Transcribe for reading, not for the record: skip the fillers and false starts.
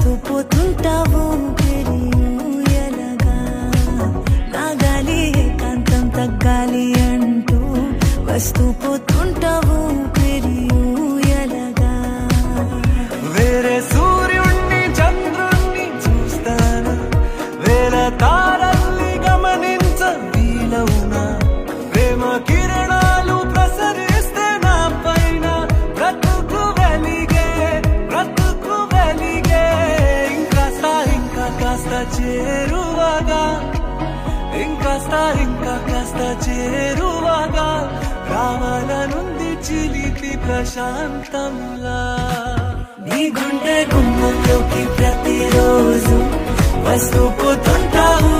వస్తూ పోతుంటావు ఎలాగా నా గాలి ఏకాంతం తగ్గాలి అంటూ వస్తూ పోతుంటావు ఎలాగా వేరే సూర్యుణ్ణి చంద్రుణ్ణి చూస్తాను వేల తారల్ని గమనించ వీలవునా ప్రేమ కిరణాలు ప్రసరిస్తే నా పైన బ్రతుకు వెలిగే ఇంకా కాస్త చేరువగా ఇంకా కాస్త చేరువగా రావాలనుంది చిలిపి ప్రశాంతంలా నీ గుండె గుమ్మంలోకి ప్రతిరోజు వస్తూ పోతుంటావు